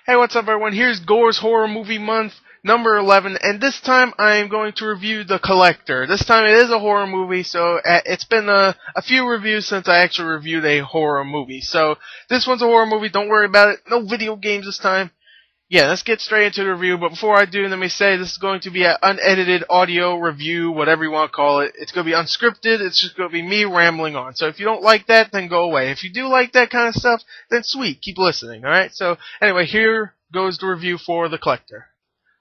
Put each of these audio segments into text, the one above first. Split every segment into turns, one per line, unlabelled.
Hey, what's up everyone? Here's Gors Horror Movie Month, number 11, and this time I am going to review The Collector. This time it is a horror movie, so it's been a few reviews since I actually reviewed a horror movie. So, this one's a horror movie, don't worry about it. No video games this time. Yeah, let's get straight into the review, but before I do, let me say this is going to be an unedited audio review, whatever you want to call it. It's going to be unscripted, it's just going to be me rambling on. So if you don't like that, then go away. If you do like that kind of stuff, then sweet, keep listening, alright? So, anyway, here goes the review for The Collector.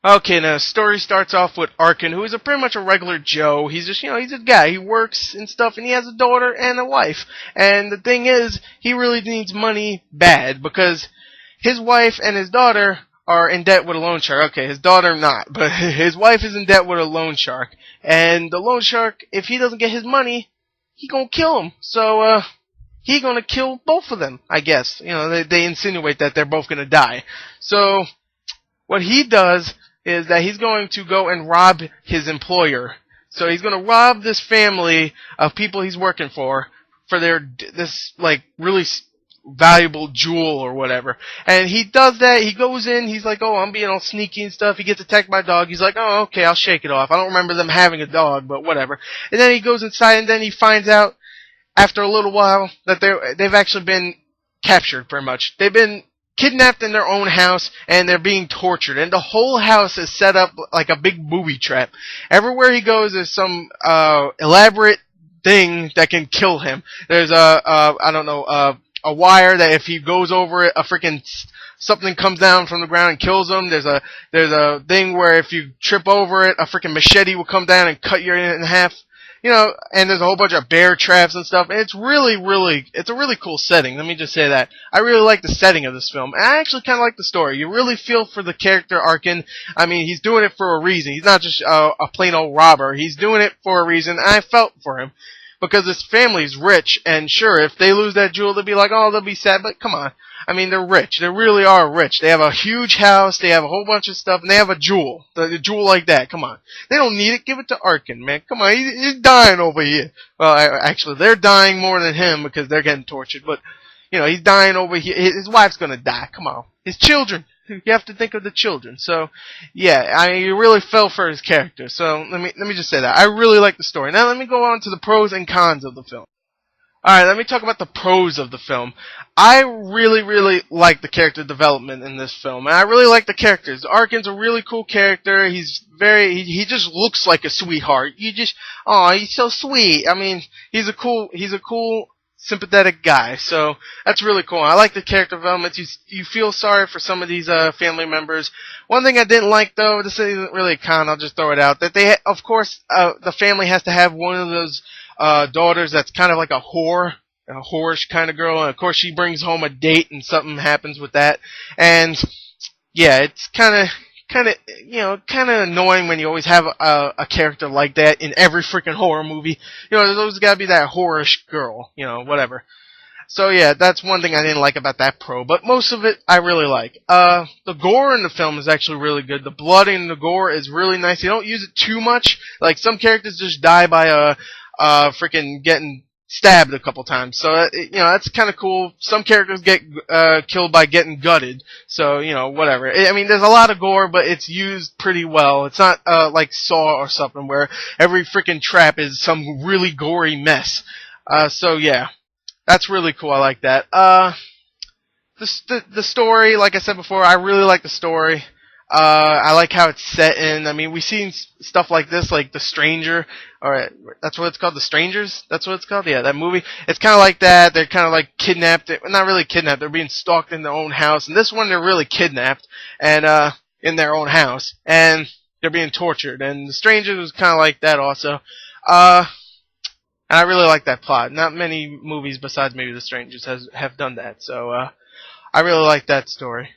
Okay, now the story starts off with Arkin, who is pretty much a regular Joe. He's just, he's a guy. He works and stuff, and he has a daughter and a wife. And the thing is, he really needs money bad, because his wife and his daughter are in debt with a loan shark. Okay, his daughter not, but his wife is in debt with a loan shark. And the loan shark, if he doesn't get his money, he gonna kill him. So, he gonna kill both of them, I guess. They insinuate that they're both gonna die. So, what he does is that he's going to go and rob his employer. So he's gonna rob this family of people he's working for this, really valuable jewel or whatever. And he does that, he goes in, he's like, oh, I'm being all sneaky and stuff. He gets attacked by a dog. He's like, oh, okay, I'll shake it off. I don't remember them having a dog, but whatever. And then he goes inside, and then he finds out, after a little while, that they've actually been captured, pretty much. They've been kidnapped in their own house, and they're being tortured. And the whole house is set up like a big booby trap. Everywhere he goes, there's some elaborate thing that can kill him. There's a wire that if he goes over it, something comes down from the ground and kills him. There's a thing where if you trip over it, a freaking machete will come down and cut you in half. And there's a whole bunch of bear traps and stuff. And it's a really cool setting. Let me just say that. I really like the setting of this film. And I actually kind of like the story. You really feel for the character Arkin. I mean, he's doing it for a reason. He's not just a plain old robber. He's doing it for a reason. And I felt for him. Because his family's rich, and sure, if they lose that jewel, they'll be like, oh, they'll be sad, but come on. I mean, they're rich. They really are rich. They have a huge house, they have a whole bunch of stuff, and they have a jewel. A jewel like that, come on. They don't need it, give it to Arkin, man. Come on, he's dying over here. Well, actually, they're dying more than him, because they're getting tortured, but, he's dying over here. His wife's gonna die, come on. His children. You have to think of the children. So, yeah, you really fell for his character. So, let me just say that. I really like the story. Now, let me go on to the pros and cons of the film. Alright, let me talk about the pros of the film. I really, really like the character development in this film. And I really like the characters. Arkin's a really cool character. He just looks like a sweetheart. He's so sweet. I mean, he's a cool, sympathetic guy, so that's really cool. I like the character development. You feel sorry for some of these family members. One thing I didn't like, though, this isn't really a con, I'll just throw it out, that of course, the family has to have one of those daughters that's kind of like a whorish kind of girl, and of course she brings home a date and something happens with that, and yeah, it's kind of annoying when you always have a character like that in every freaking horror movie. There's always gotta be that whorish girl, whatever. So yeah, that's one thing I didn't like about that pro, but most of it I really like. The gore in the film is actually really good. The blood in the gore is really nice. They don't use it too much. Like, some characters just die by freaking getting stabbed a couple times. So, that's kind of cool. Some characters get killed by getting gutted. So, whatever. I mean, there's a lot of gore, but it's used pretty well. It's not like Saw or something where every freaking trap is some really gory mess. So, yeah. That's really cool. I like that. The story, like I said before, I really like the story. I like how it's set in. I mean, we've seen stuff like this, like The Stranger, or that's what it's called, The Strangers? That's what it's called? Yeah, that movie. It's kind of like that. They're kind of like kidnapped. Not really kidnapped. They're being stalked in their own house. And this one, they're really kidnapped, and in their own house. And they're being tortured. And The Strangers was kind of like that also. And I really like that plot. Not many movies besides maybe The Strangers have done that. So, I really like that story.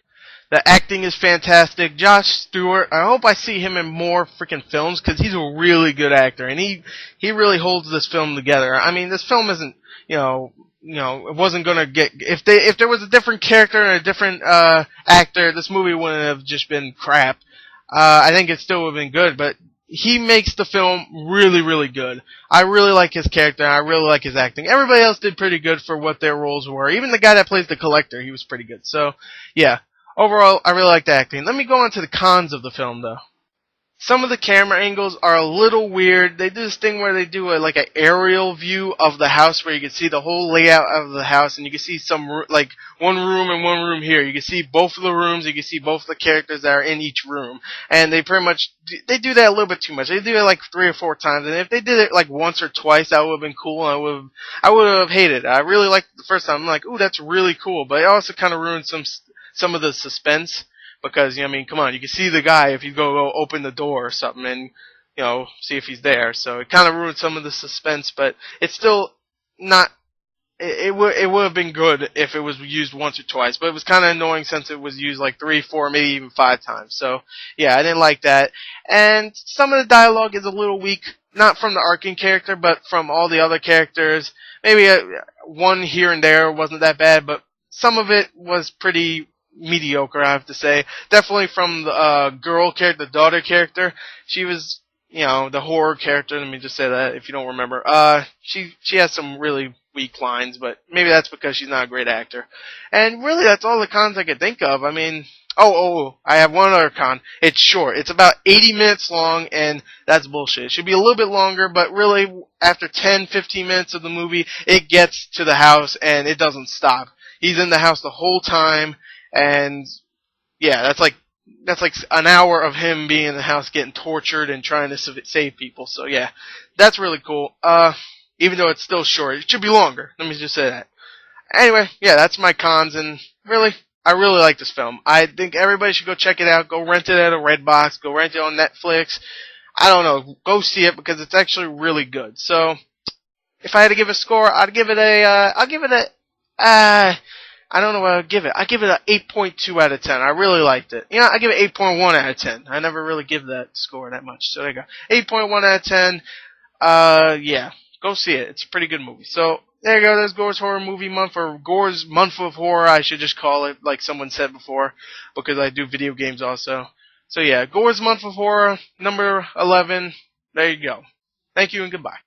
The acting is fantastic. Josh Stewart, I hope I see him in more freaking films, because he's a really good actor, and he really holds this film together. I mean, this film isn't, it wasn't gonna get, if there was a different character and a different, actor, this movie wouldn't have just been crap. I think it still would have been good, but he makes the film really, really good. I really like his character, and I really like his acting. Everybody else did pretty good for what their roles were. Even the guy that plays the Collector, he was pretty good. So, yeah. Overall, I really like the acting. Let me go on to the cons of the film, though. Some of the camera angles are a little weird. They do this thing where they do like an aerial view of the house where you can see the whole layout of the house, and you can see like one room and one room here. You can see both of the rooms. You can see both of the characters that are in each room, and they pretty much they do that a little bit too much. They do it like 3 or 4 times, and if they did it like once or twice, that would have been cool. And I would have hated it. I really liked it the first time. I'm like, ooh, that's really cool, but it also kind of ruined some of the suspense. Because, I mean, come on, you can see the guy if you go open the door or something and, see if he's there. So it kind of ruined some of the suspense, but it's still not, it would have been good if it was used once or twice, but it was kind of annoying since it was used like 3, 4, maybe even 5 times. So, yeah, I didn't like that. And some of the dialogue is a little weak, not from the Arkin character, but from all the other characters. Maybe one here and there wasn't that bad, but some of it was pretty mediocre, I have to say. Definitely from the girl character, the daughter character. She was, the horror character. Let me just say that if you don't remember. She has some really weak lines, but maybe that's because she's not a great actor. And really, that's all the cons I could think of. I mean, I have one other con. It's short. It's about 80 minutes long, and that's bullshit. It should be a little bit longer, but really, after 10, 15 minutes of the movie, it gets to the house, and it doesn't stop. He's in the house the whole time. And yeah, that's like an hour of him being in the house getting tortured and trying to save people. So yeah, that's really cool. Even though it's still short, it should be longer. Let me just say that. Anyway, yeah, that's my cons, and really, I really like this film. I think everybody should go check it out. Go rent it at a Redbox. Go rent it on Netflix. I don't know. Go see it because it's actually really good. So, if I had to give a score, I don't know what I'd give it. I give it an 8.2 out of 10. I really liked it. I give it 8.1 out of 10. I never really give that score that much. So there you go. 8.1 out of 10. Yeah. Go see it. It's a pretty good movie. So there you go. There's Gors Horror Movie Month, or Gors Month of Horror, I should just call it, like someone said before, because I do video games also. So yeah, Gors Month of Horror, number 11. There you go. Thank you and goodbye.